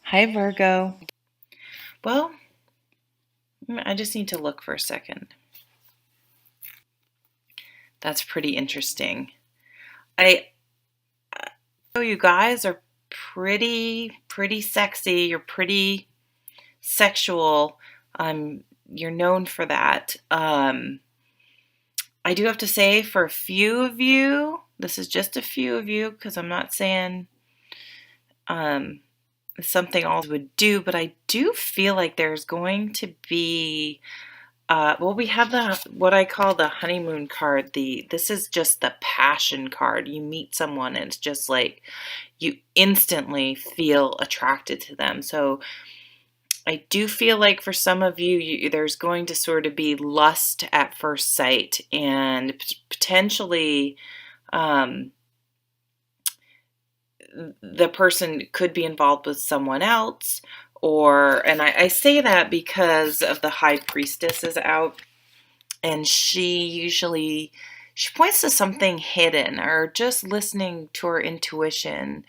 Hi, Virgo. Well, I just need to look for a second. That's pretty interesting. I know you guys are pretty sexy. You're pretty sexual. You're known for that. I do have to say, for a few of you, this is just a few of you, because I'm not saying um, something all would do, but I do feel like there's going to be. Well, we have the what I call the honeymoon card. This is just the passion card. You meet someone and it's just like you instantly feel attracted to them. So I do feel like for some of you, there's going to sort of be lust at first sight, and potentially um, the person could be involved with someone else. And I say that because of the high priestess is out, and she points to something hidden or just listening to her intuition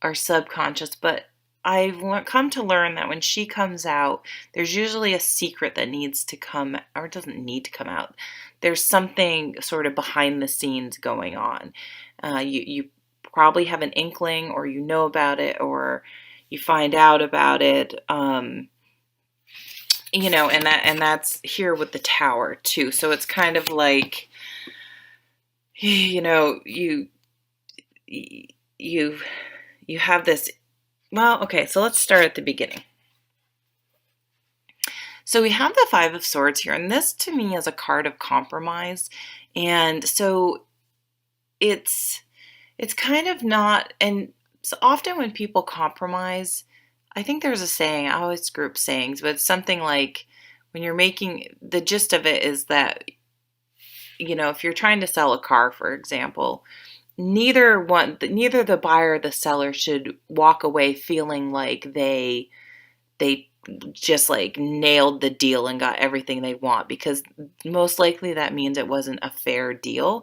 or subconscious. But I've come to learn that when she comes out, there's usually a secret that needs to come, or doesn't need to come out. There's something sort of behind the scenes going on. You probably have an inkling, or you know about it, or you find out about it. And that's here with the tower too. So it's kind of like, you know, you you have this. Well, okay, so let's start at the beginning. So we have the Five of Swords here, and this to me is a card of compromise. And so it's kind of not, and so often when people compromise, I think there's a saying, I always group sayings, but it's something like, when you're making, the gist of it is that, if you're trying to sell a car, for example, neither the buyer or the seller should walk away feeling like they just like nailed the deal and got everything they want, because most likely that means it wasn't a fair deal.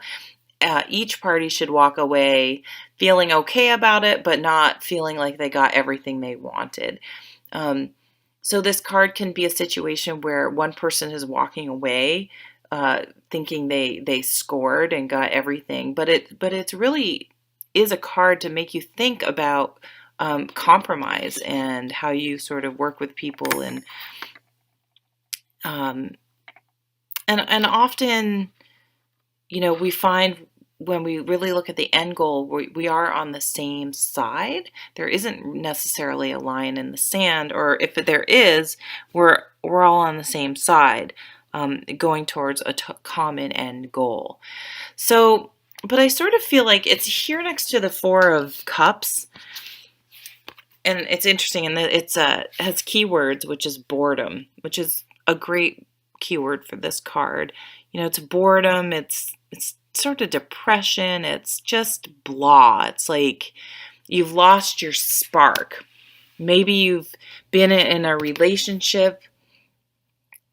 Each party should walk away feeling okay about it, but not feeling like they got everything they wanted. Um, so this card can be a situation where one person is walking away, thinking they scored and got everything, but it's really is a card to make you think about compromise and how you sort of work with people, um, and often, we find when we really look at the end goal, we are on the same side. There isn't necessarily a line in the sand, or if there is, we're all on the same side, going towards a common end goal. So, but I sort of feel like it's here next to the Four of Cups, and it's interesting, and it's has keywords, which is boredom, which is a great keyword for this card. It's boredom. It's sort of depression. It's just blah. It's like you've lost your spark. Maybe you've been in a relationship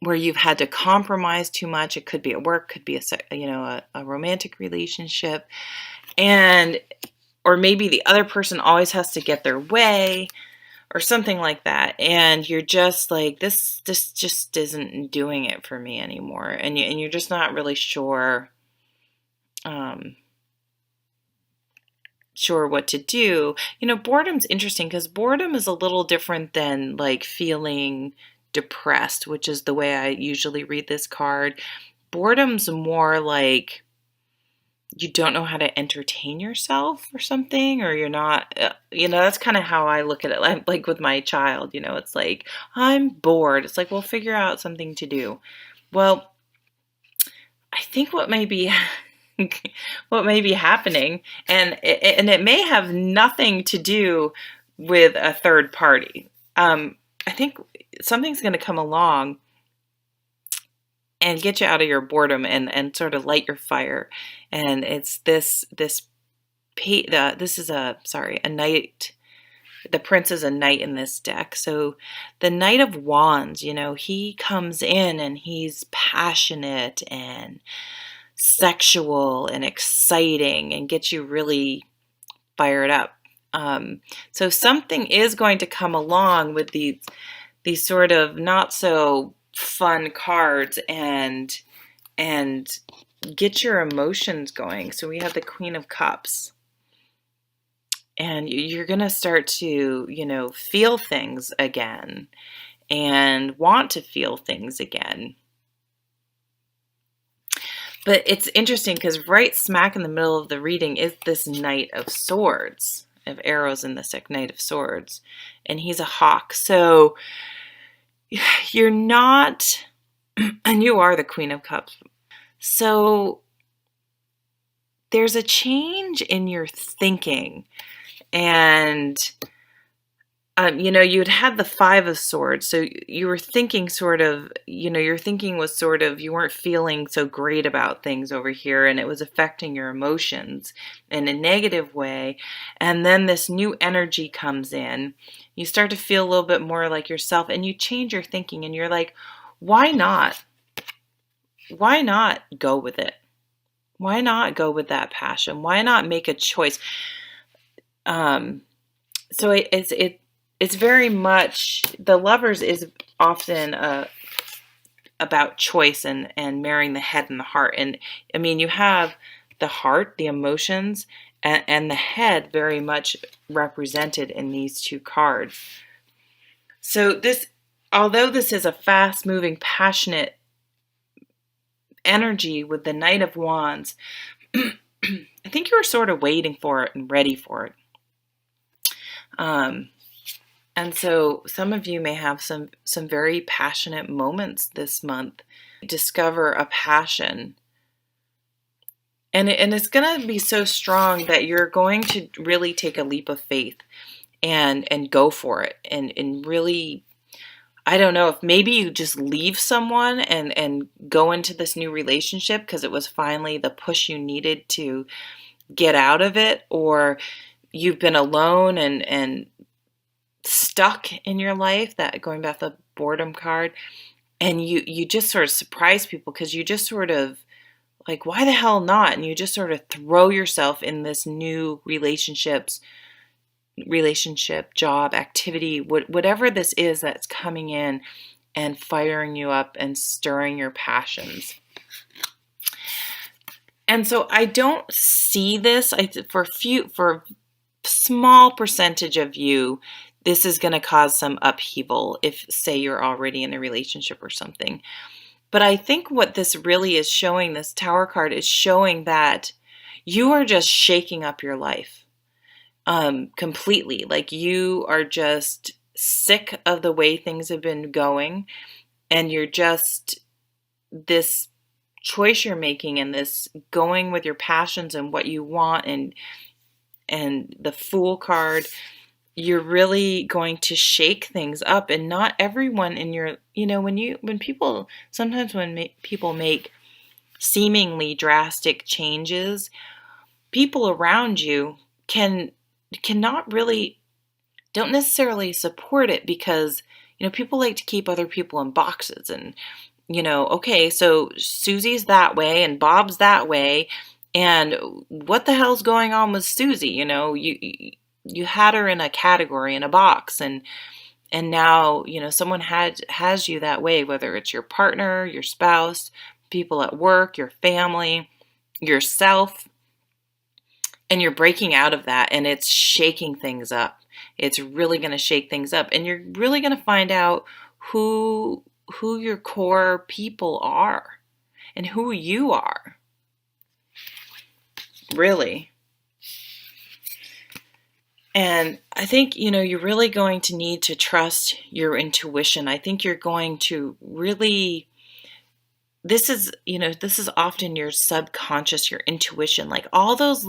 where you've had to compromise too much. It could be at work, could be a romantic relationship, and or maybe the other person always has to get their way or something like that, and you're just like, this just isn't doing it for me anymore, and you're just not really um, sure what to do. Boredom's interesting because boredom is a little different than like feeling depressed, which is the way I usually read this card. Boredom's more like you don't know how to entertain yourself or something, or you're not, that's kind of how I look at it. Like with my child, it's like, I'm bored. It's like, well, figure out something to do. Well, I think what may be what may be happening, and it may have nothing to do with a third party. I think something's going to come along and get you out of your boredom, and sort of light your fire. And it's this is a knight. The prince is a knight in this deck. So the Knight of Wands, he comes in and he's passionate and sexual and exciting and gets you really fired up. So something is going to come along with these sort of not so fun cards and get your emotions going. So we have the Queen of Cups. And you're going to start to, feel things again and want to feel things again. But it's interesting because right smack in the middle of the reading is this Knight of Swords, of arrows in this deck, Knight of Swords. And he's a hawk. So you're not, and you are the Queen of Cups. So there's a change in your thinking. And you'd had the Five of Swords, so you were thinking sort of, your thinking was sort of, you weren't feeling so great about things over here, and it was affecting your emotions in a negative way. And then this new energy comes in. You start to feel a little bit more like yourself, and you change your thinking, and you're like, why not? Why not go with it? Why not go with that passion? Why not make a choice? So it's very much, the Lovers is often about choice and marrying the head and the heart. And I mean, you have the heart, the emotions, and the head very much represented in these two cards. So although this is a fast-moving, passionate energy with the Knight of Wands, I think you were sort of waiting for it and ready for it. And so some of you may have some very passionate moments this month. Discover a passion. And it's going to be so strong that you're going to really take a leap of faith and go for it. And really, I don't know, if maybe you just leave someone and go into this new relationship because it was finally the push you needed to get out of it, or you've been alone and stuck in your life, that going back to the boredom card, and you just sort of surprise people because you just sort of like, why the hell not? And you just sort of throw yourself in this new relationship, job, activity, whatever this is that's coming in and firing you up and stirring your passions. And so I don't see this for a small percentage of you. This is going to cause some upheaval if, say, you're already in a relationship or something. But I think what this really is showing, this Tower card, is showing that you are just shaking up your life completely. Like, you are just sick of the way things have been going, and you're just, this choice you're making and this going with your passions and what you want, and the Fool card, you're really going to shake things up. And not everyone in your, when people make seemingly drastic changes, people around you cannot really, don't necessarily support it, because people like to keep other people in boxes. And okay, so Susie's that way and Bob's that way, and what the hell's going on with Susie? You had her in a category, in a box, and now someone has you that way, whether it's your partner, your spouse, people at work, your family, yourself, and you're breaking out of that, and it's shaking things up. It's really going to shake things up, and you're really going to find out who your core people are and who you are, really. And I think, you're really going to need to trust your intuition. I think you're going to really, this is often your subconscious, your intuition, like all those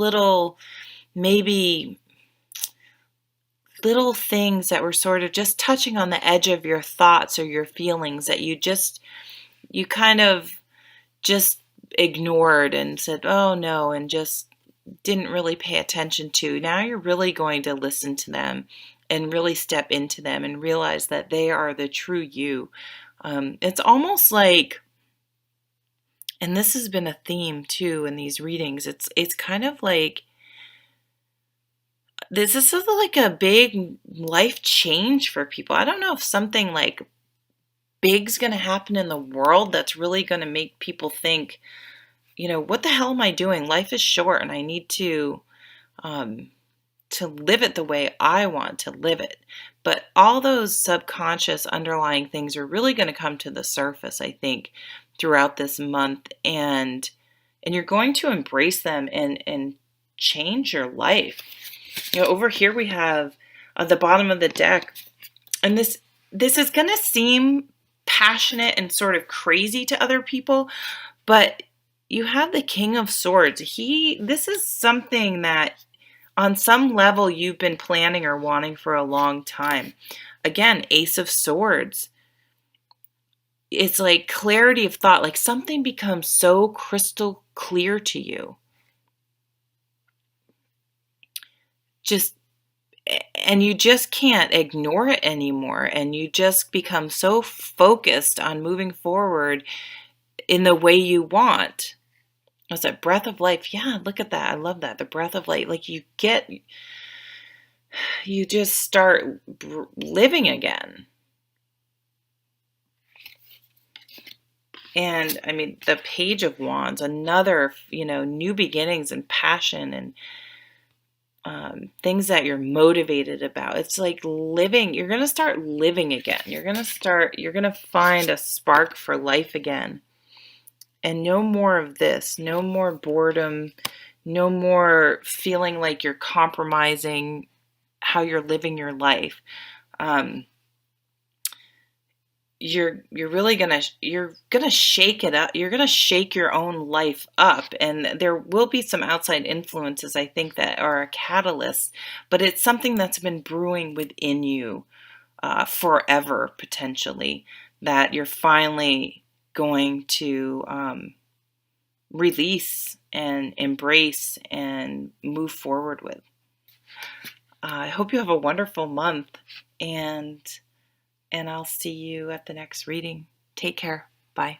maybe little things that were sort of just touching on the edge of your thoughts or your feelings that you kind of just ignored and said, oh no, and just didn't really pay attention to. Now you're really going to listen to them and really step into them and realize that they are the true you. It's almost like, and this has been a theme too in these readings, it's kind of like this is sort of like a big life change for people. I don't know if something like big's going to happen in the world that's really going to make people think, what the hell am I doing? Life is short, and I need um, to live it the way I want to live it. But all those subconscious underlying things are really going to come to the surface, I think, throughout this month, and you're going to embrace them and change your life. Over here we have at the bottom of the deck, and this is going to seem passionate and sort of crazy to other people, but you have the King of Swords. This is something that on some level you've been planning or wanting for a long time. Again, Ace of Swords. It's like clarity of thought, like something becomes so crystal clear to you. And you just can't ignore it anymore. And you just become so focused on moving forward in the way you want. What's that? Breath of life. Yeah, look at that. I love that. The breath of life. Like you just start living again. And I mean, the Page of Wands, another, new beginnings and passion and things that you're motivated about. It's like living. You're going to start living again. You're going to find a spark for life again. And no more of this, no more boredom, no more feeling like you're compromising how you're living your life. You're gonna shake it up. You're gonna shake your own life up, and there will be some outside influences, I think, that are a catalyst. But it's something that's been brewing within you forever, potentially, that you're finally going to release and embrace and move forward with. I hope you have a wonderful month, and I'll see you at the next reading. Take care. Bye.